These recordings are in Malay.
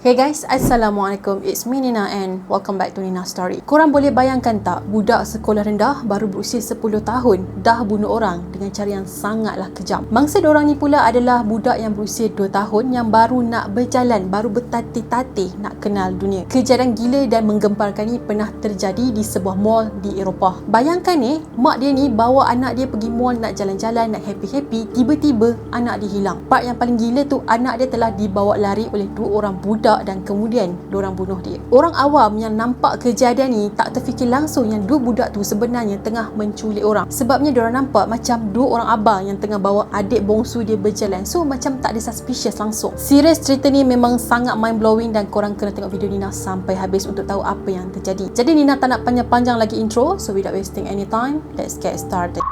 Hey guys, Assalamualaikum. It's me Nina and welcome back to Nina Story. Korang boleh bayangkan tak, budak sekolah rendah baru berusia 10 tahun dah bunuh orang dengan cara yang sangatlah kejam. Mangsa diorang ni pula adalah budak yang berusia 2 tahun yang baru nak berjalan, baru bertatih-tatih nak kenal dunia. Kejadian gila dan menggemparkan ni pernah terjadi di sebuah mall di Eropah. Bayangkan mak dia ni bawa anak dia pergi mall nak jalan-jalan, nak happy-happy, tiba-tiba anak dia hilang. Part yang paling gila tu, anak dia telah dibawa lari oleh dua orang budak dan kemudian diorang bunuh dia. Orang awam yang nampak kejadian ni tak terfikir langsung yang dua budak tu sebenarnya tengah menculik orang. Sebabnya diorang nampak macam dua orang abang yang tengah bawa adik bongsu dia berjalan. So macam tak ada suspicious langsung. Serius, cerita ni memang sangat mind blowing dan korang kena tengok video Nina sampai habis untuk tahu apa yang terjadi. Jadi Nina tak nak panjang-panjang lagi intro. So without wasting any time, let's get started.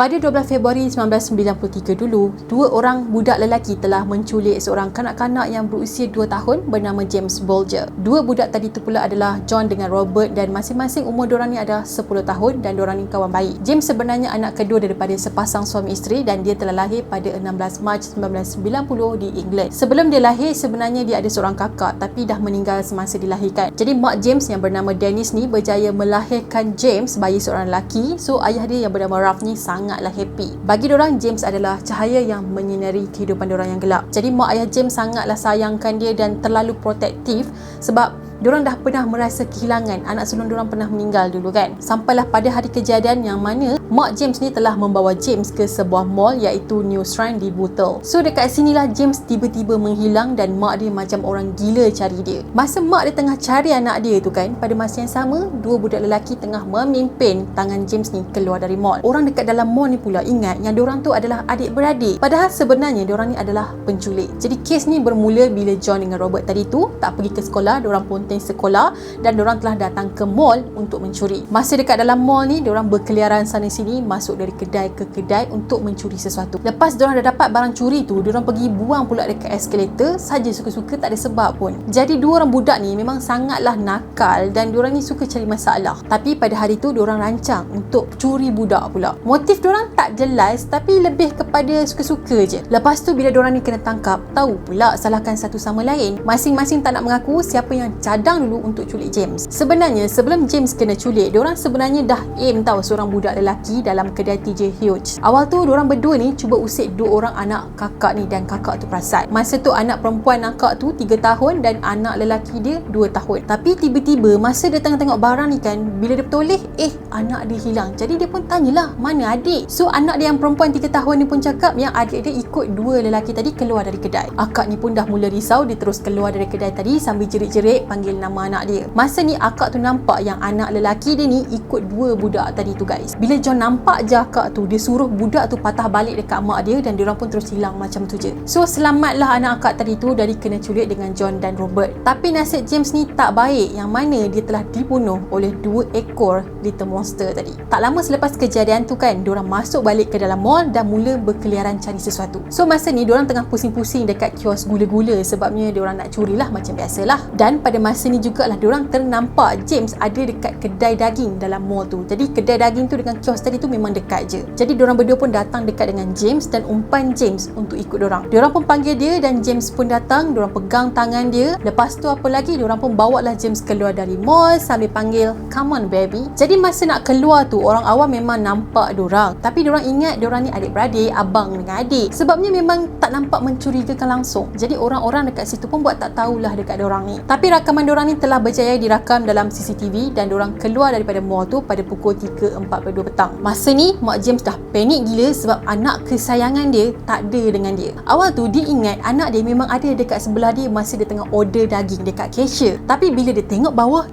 Pada 12 Februari 1993 dulu, dua orang budak lelaki telah menculik seorang kanak-kanak yang berusia 2 tahun bernama James Bulger. Dua budak tadi tu pula adalah John dengan Robert dan masing-masing umur diorang ni ada 10 tahun dan diorang ni kawan baik. James sebenarnya anak kedua daripada sepasang suami isteri dan dia telah lahir pada 16 Mac 1990 di England. Sebelum dia lahir, sebenarnya dia ada seorang kakak tapi dah meninggal semasa dilahirkan. Jadi mak James yang bernama Dennis ni berjaya melahirkan James, bayi seorang lelaki. So ayah dia yang bernama Ralph ni sangatlah happy. Bagi diorang, James adalah cahaya yang menyinari kehidupan diorang yang gelap. Jadi mak ayah James sangatlah sayangkan dia dan terlalu protektif sebab diorang dah pernah merasa kehilangan anak sulung diorang pernah meninggal dulu kan. Sampailah pada hari kejadian yang mana mak James ni telah membawa James ke sebuah mall iaitu New Shrine di Bootle. So dekat sinilah James tiba-tiba menghilang dan mak dia macam orang gila cari dia. Masa mak dia tengah cari anak dia tu kan, pada masa yang sama dua budak lelaki tengah memimpin tangan James ni keluar dari mall. Orang dekat dalam mall ni pula ingat yang diorang tu adalah adik-beradik. Padahal sebenarnya diorang ni adalah penculik. Jadi kes ni bermula bila John dengan Robert tadi tu tak pergi ke sekolah, diorang pun sekolah dan diorang telah datang ke mall untuk mencuri. Masa dekat dalam mall ni, diorang berkeliaran sana sini, masuk dari kedai ke kedai untuk mencuri sesuatu. Lepas diorang dah dapat barang curi tu, diorang pergi buang pula dekat eskalator saja suka-suka, tak ada sebab pun. Jadi dua orang budak ni memang sangatlah nakal dan diorang ni suka cari masalah. Tapi pada hari tu diorang rancang untuk curi budak pula. Motif diorang tak jelas tapi lebih kepada suka-suka je. Lepas tu bila diorang ni kena tangkap, tahu pula salahkan satu sama lain. Masing-masing tak nak mengaku siapa yang cadang dulu untuk culik James. Sebenarnya sebelum James kena culik, diorang sebenarnya dah aim tahu seorang budak lelaki dalam kedai TJ Hughes. Awal tu diorang berdua ni cuba usik dua orang anak kakak ni dan kakak tu perasan. Masa tu anak perempuan kakak tu 3 tahun dan anak lelaki dia 2 tahun. Tapi tiba-tiba masa dia tengah tengok barang ni kan, bila dia bertoleh, anak dia hilang. Jadi dia pun tanyalah, mana adik? So anak dia yang perempuan 3 tahun ni pun cakap yang adik dia ikut dua lelaki tadi keluar dari kedai. Akak ni pun dah mula risau, dia terus keluar dari kedai tadi sambil jerit-jerit panggil nama anak dia. Masa ni akak tu nampak yang anak lelaki dia ni ikut dua budak tadi tu guys. Bila John nampak je akak tu, dia suruh budak tu patah balik dekat mak dia dan diorang pun terus hilang macam tu je. So selamatlah anak akak tadi tu dari kena culik dengan John dan Robert. Tapi nasib James ni tak baik yang mana dia telah dibunuh oleh 2 ekor little monster tadi. Tak lama selepas kejadian tu kan, diorang masuk balik ke dalam mall dan mula berkeliaran cari sesuatu. So masa ni diorang tengah pusing-pusing dekat kios gula-gula sebabnya diorang nak curilah macam biasalah. Dan pada masa ni jugalah diorang ternampak James ada dekat kedai daging dalam mall tu. Jadi kedai daging tu dengan kios tadi tu memang dekat je. Jadi diorang berdua pun datang dekat dengan James dan umpan James untuk ikut diorang. Diorang pun panggil dia dan James pun datang. Diorang pegang tangan dia. Lepas tu apa lagi, diorang pun bawa lah James keluar dari mall sambil panggil, "Come on baby." Jadi masa nak keluar tu, orang awam memang nampak diorang. Tapi diorang ingat diorang ni adik-beradik, abang dengan adik. Sebabnya memang tak nampak mencurigakan langsung. Jadi orang-orang dekat situ pun buat tak tahulah dekat diorang ni. Tapi rakaman diorang ni telah berjaya dirakam dalam CCTV dan diorang keluar daripada mall tu pada pukul 3.42 petang. Masa ni mak James dah panik gila sebab anak kesayangan dia tak ada dengan dia. Awal tu dia ingat anak dia memang ada dekat sebelah dia masa dia tengah order daging dekat cashier. Tapi bila dia tengok bawah,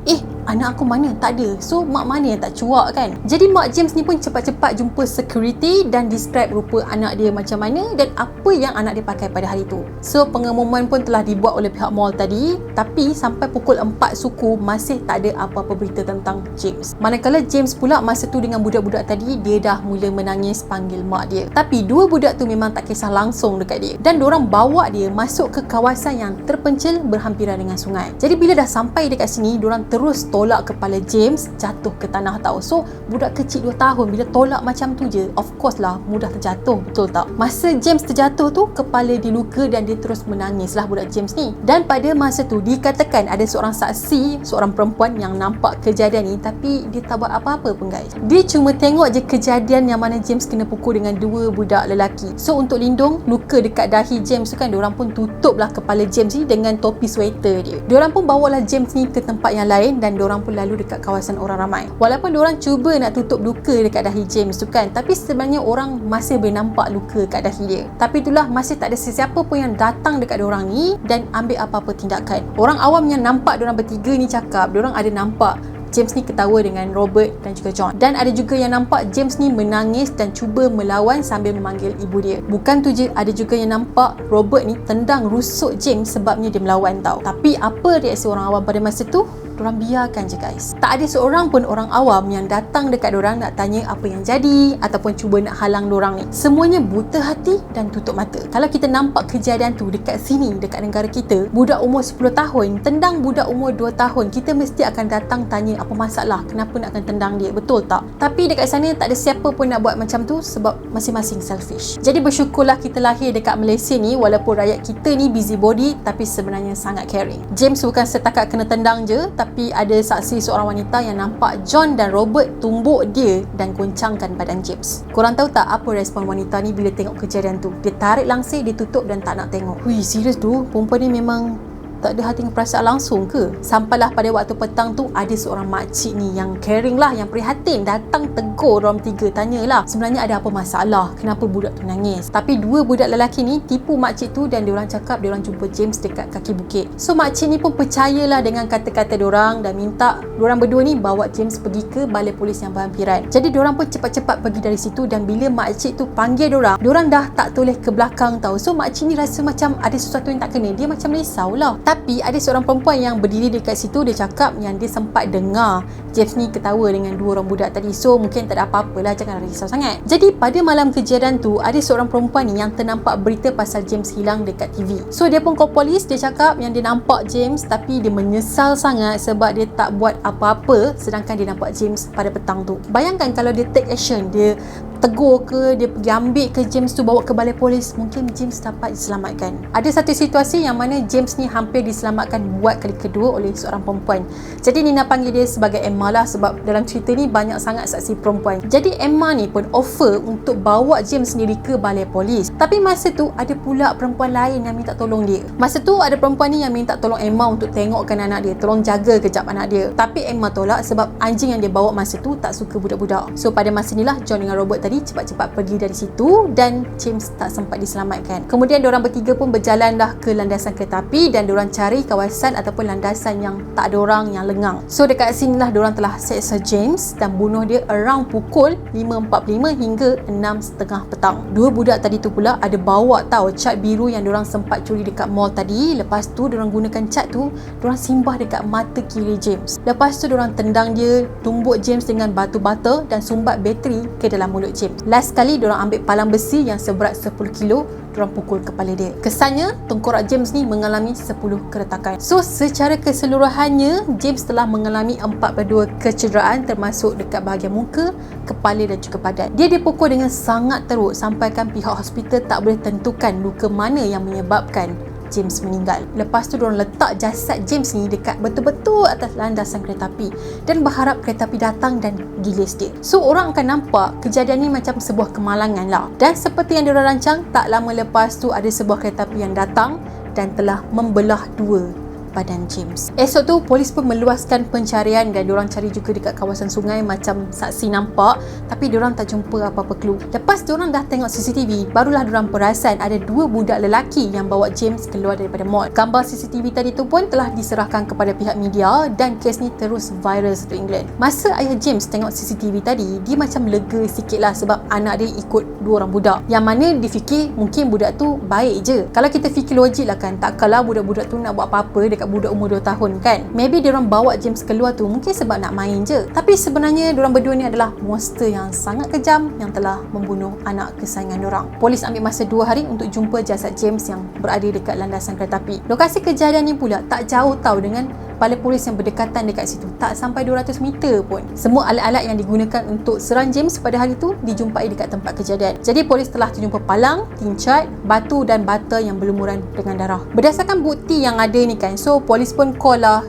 anak aku mana? Tak ada. So mak mana yang tak cuak kan? Jadi mak James ni pun cepat-cepat jumpa security dan describe rupa anak dia macam mana dan apa yang anak dia pakai pada hari tu. So pengumuman pun telah dibuat oleh pihak mall tadi, tapi sampai pukul 4 suku masih tak ada apa-apa berita tentang James. Manakala James pula masa tu dengan budak-budak tadi, dia dah mula menangis panggil mak dia. Tapi dua budak tu memang tak kisah langsung dekat dia dan diorang bawa dia masuk ke kawasan yang terpencil berhampiran dengan sungai. Jadi bila dah sampai dekat sini, diorang terus tolak kepala James jatuh ke tanah tau. So budak kecil 2 tahun bila tolak macam tu je, of course lah mudah terjatuh, betul tak? Masa James terjatuh tu, kepala dia luka dan dia terus menangis lah budak James ni. Dan pada masa tu dikatakan ada seorang saksi, seorang perempuan yang nampak kejadian ni, tapi dia tak buat apa-apa pun guys. Dia cuma tengok je kejadian yang mana James kena pukul dengan 2 budak lelaki. So untuk lindung luka dekat dahi James tu kan, diorang pun tutup lah kepala James ni dengan topi sweater dia. Diorang pun bawalah James ni ke tempat yang lain dan diorang pun lalu dekat kawasan orang ramai. Walaupun diorang cuba nak tutup luka dekat dahi James tu kan, tapi sebenarnya orang masih boleh nampak luka kat dahi dia. Tapi itulah, masih tak ada sesiapa pun yang datang dekat diorang ni dan ambil apa-apa tindakan. Orang awam yang nampak diorang bertiga ni cakap diorang ada nampak James ni ketawa dengan Robert dan juga John. Dan ada juga yang nampak James ni menangis dan cuba melawan sambil memanggil ibu dia. Bukan tu je, ada juga yang nampak Robert ni tendang rusuk James sebabnya dia melawan tau. Tapi apa reaksi orang awam pada masa tu? Diorang biarkan je guys. Tak ada seorang pun orang awam yang datang dekat diorang nak tanya apa yang jadi ataupun cuba nak halang diorang ni. Semuanya buta hati dan tutup mata. Kalau kita nampak kejadian tu dekat sini, dekat negara kita, budak umur 10 tahun tendang budak umur 2 tahun, kita mesti akan datang tanya apa masalah, kenapa nak akan tendang dia, betul tak? Tapi dekat sana tak ada siapa pun nak buat macam tu sebab masing-masing selfish. Jadi bersyukurlah kita lahir dekat Malaysia ni, walaupun rakyat kita ni busybody tapi sebenarnya sangat caring. James bukan setakat kena tendang je, tapi ada saksi seorang wanita yang nampak John dan Robert tumbuk dia dan goncangkan badan James. Korang tahu tak apa respon wanita ni bila tengok kejadian tu? Dia tarik langsir, dia tutup dan tak nak tengok. Wih, serius tu? Perempuan ni memang tak ada hati perasaan langsung ke? Sampailah pada waktu petang tu, ada seorang makcik ni yang caring lah, yang prihatin, datang tegur orang tiga, tanyalah sebenarnya ada apa masalah, kenapa budak tu nangis. Tapi 2 budak lelaki ni tipu makcik tu dan diorang cakap diorang jumpa James dekat kaki bukit. So makcik ni pun percayalah dengan kata-kata diorang dan minta diorang berdua ni bawa James pergi ke balai polis yang berhampiran. Jadi diorang pun cepat-cepat pergi dari situ dan bila makcik tu panggil diorang dah tak toleh ke belakang tau. So makcik ni rasa macam ada sesuatu yang tak kena, dia macam risaulah. Tapi ada seorang perempuan yang berdiri dekat situ, dia cakap yang dia sempat dengar James ni ketawa dengan 2 orang budak tadi. So mungkin tak ada apa-apalah, jangan risau sangat. Jadi pada malam kejadian tu, ada seorang perempuan ni yang ternampak berita pasal James hilang dekat TV. So dia pun call polis, dia cakap yang dia nampak James tapi dia menyesal sangat sebab dia tak buat apa-apa sedangkan dia nampak James pada petang tu. Bayangkan kalau dia take action, dia tegur ke, dia pergi ambil ke James tu, bawa ke balai polis, mungkin James dapat diselamatkan. Ada satu situasi yang mana James ni hampir diselamatkan buat kali kedua oleh seorang perempuan. Jadi Nina panggil dia sebagai Emma lah sebab dalam cerita ni banyak sangat saksi perempuan. Jadi Emma ni pun offer untuk bawa James sendiri ke balai polis. Tapi masa tu ada pula perempuan lain yang minta tolong dia. Masa tu ada perempuan ni yang minta tolong Emma untuk tengokkan anak dia, tolong jaga kejap anak dia. Tapi Emma tolak sebab anjing yang dia bawa masa tu tak suka budak-budak. So pada masa ni lah John dengan Robert tadi cepat-cepat pergi dari situ dan James tak sempat diselamatkan. Kemudian diorang bertiga pun berjalanlah ke landasan kereta api dan diorang cari kawasan ataupun landasan yang tak ada orang, yang lengang. So dekat sinilah diorang telah seksa James dan bunuh dia around pukul 5.45 hingga 6.30 petang. 2 budak tadi tu pula ada bawa tahu cat biru yang diorang sempat curi dekat mall tadi. Lepas tu diorang gunakan cat tu, diorang simbah dekat mata kiri James. Lepas tu diorang tendang dia, tumbuk James dengan batu bata dan sumbat bateri ke dalam mulut James. Last kali diorang ambil palang besi yang seberat 10 kilo, diorang pukul kepala dia. Kesannya tengkorak James ni mengalami 10 keretakan. So secara keseluruhannya James telah mengalami 42 kecederaan termasuk dekat bahagian muka, kepala dan juga badan. Dia dipukul dengan sangat teruk sampaikan pihak hospital tak boleh tentukan luka mana yang menyebabkan James meninggal. Lepas tu diorang letak jasad James ni dekat betul-betul atas landasan kereta api dan berharap kereta api datang dan gilis dia. So orang akan nampak kejadian ni macam sebuah kemalangan lah. Dan seperti yang diorang rancang, tak lama lepas tu ada sebuah kereta api yang datang dan telah membelah 2 badan James. Esok tu polis pun meluaskan pencarian dan diorang cari juga dekat kawasan sungai macam saksi nampak, tapi diorang tak jumpa apa-apa clue. Lepas diorang dah tengok CCTV, barulah diorang perasan ada 2 budak lelaki yang bawa James keluar daripada mall. Gambar CCTV tadi tu pun telah diserahkan kepada pihak media dan kes ni terus viral satu England. Masa ayah James tengok CCTV tadi, dia macam lega sikit lah sebab anak dia ikut 2 orang budak, yang mana dia fikir mungkin budak tu baik je. Kalau kita fikir logik lah kan, takkanlah budak-budak tu nak buat apa-apa dekat budak umur 2 tahun kan. Maybe diorang bawa James keluar tu mungkin sebab nak main je. Tapi sebenarnya diorang berdua ni adalah monster yang sangat kejam yang telah membunuh anak kesayangan diorang. Polis ambil masa 2 hari untuk jumpa jasad James yang berada dekat landasan kereta api. Lokasi kejadian ni pula tak jauh tahu dengan balai polis yang berdekatan dekat situ. Tak sampai 200 meter pun. Semua alat-alat yang digunakan untuk serang James pada hari itu dijumpai dekat tempat kejadian. Jadi polis telah terjumpa palang, tincat, batu dan bata yang berlumuran dengan darah. Berdasarkan bukti yang ada ni kan, so polis pun call lah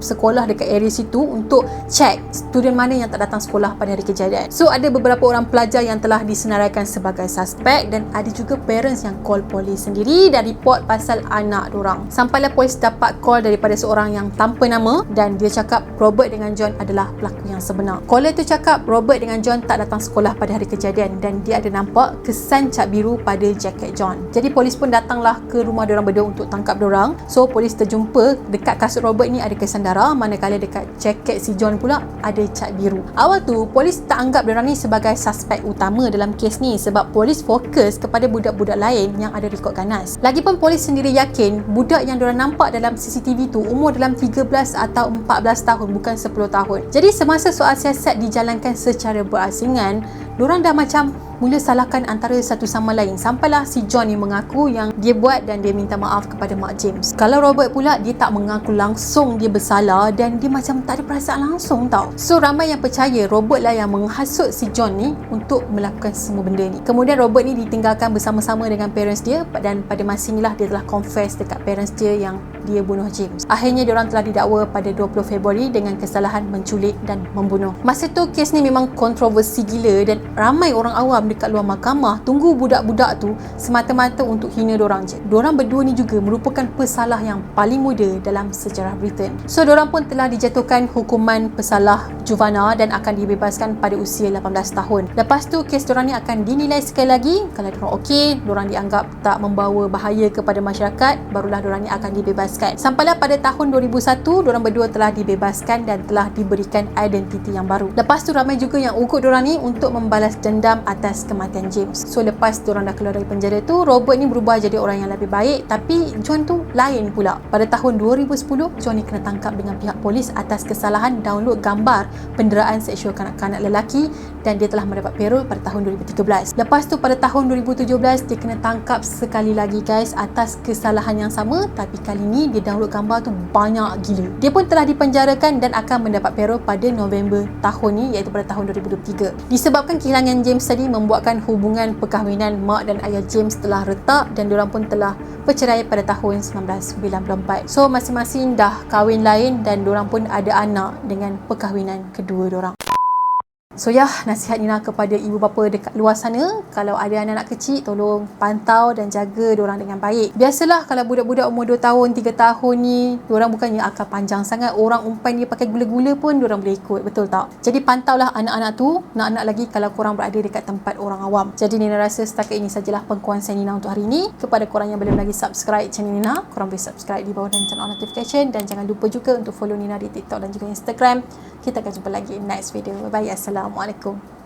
sekolah dekat area situ untuk check student mana yang tak datang sekolah pada hari kejadian. So ada beberapa orang pelajar yang telah disenaraikan sebagai suspek dan ada juga parents yang call polis sendiri dan report pasal anak diorang. Sampailah polis dapat call daripada seorang yang tanpa nama dan dia cakap Robert dengan John adalah pelaku yang sebenar. Caller tu cakap Robert dengan John tak datang sekolah pada hari kejadian dan dia ada nampak kesan cat biru pada jaket John. Jadi polis pun datanglah ke rumah diorang berdua untuk tangkap diorang. So polis terjumpa dekat kasut Robert ni ada kesan darah, manakala dekat jaket si John pula ada cat biru. Awal tu polis tak anggap diorang ni sebagai suspek utama dalam kes ni sebab polis fokus kepada budak-budak lain yang ada rekod ganas. Lagipun polis sendiri yakin budak yang diorang nampak dalam CCTV tu umur dalam 13 atau 14 tahun bukan 10 tahun. Jadi semasa soal siasat dijalankan secara berasingan, diorang dah macam mula salahkan antara satu sama lain sampailah si John ni mengaku yang dia buat dan dia minta maaf kepada Mak James. Kalau Robert pula dia tak mengaku langsung dia bersalah dan dia macam tak ada perasaan langsung tau. So ramai yang percaya Robert lah yang menghasut si John ni untuk melakukan semua benda ni. Kemudian Robert ni ditinggalkan bersama-sama dengan parents dia dan pada masa inilah dia telah confess dekat parents dia yang dia bunuh James. Akhirnya diorang telah didakwa pada 20 Februari dengan kesalahan menculik dan membunuh. Masa tu kes ni memang kontroversi gila dan ramai orang awam dekat luar mahkamah tunggu budak-budak tu semata-mata untuk hina diorang je. Diorang berdua ni juga merupakan pesalah yang paling muda dalam sejarah Britain. So diorang pun telah dijatuhkan hukuman pesalah juvana dan akan dibebaskan pada usia 18 tahun. Lepas tu kes diorang ni akan dinilai sekali lagi. Kalau diorang okey, diorang dianggap tak membawa bahaya kepada masyarakat, barulah diorang ni akan dibebaskan. Sampailah pada tahun 2001 diorang berdua telah dibebaskan dan telah diberikan identiti yang baru. Lepas tu ramai juga yang ugut diorang ni untuk membalas dendam atas kematian James. So lepas diorang dah keluar dari penjara tu, Robert ni berubah jadi orang yang lebih baik, tapi John tu lain pula. Pada tahun 2010 John ni kena tangkap dengan pihak polis atas kesalahan download gambar penderaan seksual kanak-kanak lelaki dan dia telah mendapat parol pada tahun 2013. Lepas tu pada tahun 2017 dia kena tangkap sekali lagi guys atas kesalahan yang sama, tapi kali ni dia download gambar tu banyak gila. Dia pun telah dipenjarakan dan akan mendapat parol pada November tahun ni, iaitu pada tahun 2023. Disebabkan kehilangan James tadi membuatkan hubungan perkahwinan mak dan ayah James telah retak dan diorang pun telah bercerai pada tahun 1994. So masing-masing dah kahwin lain dan diorang pun ada anak dengan perkahwinan kedua diorang. So nasihat Nina kepada ibu bapa dekat luar sana, kalau ada anak-anak kecil tolong pantau dan jaga diorang dengan baik. Biasalah kalau budak-budak umur 2 tahun, 3 tahun ni, diorang bukannya akal panjang sangat, orang umpan dia pakai gula-gula pun diorang boleh ikut, betul tak? Jadi pantaulah anak-anak tu, nak-nak lagi kalau korang berada dekat tempat orang awam. Jadi Nina rasa setakat ini sajalah pengkongsian Nina untuk hari ini. Kepada korang yang belum lagi subscribe channel Nina, korang boleh subscribe di bawah dan turn on notification dan jangan lupa juga untuk follow Nina di TikTok dan juga Instagram. Kita akan jumpa lagi in next video. Bye bye. Assalamualaikum.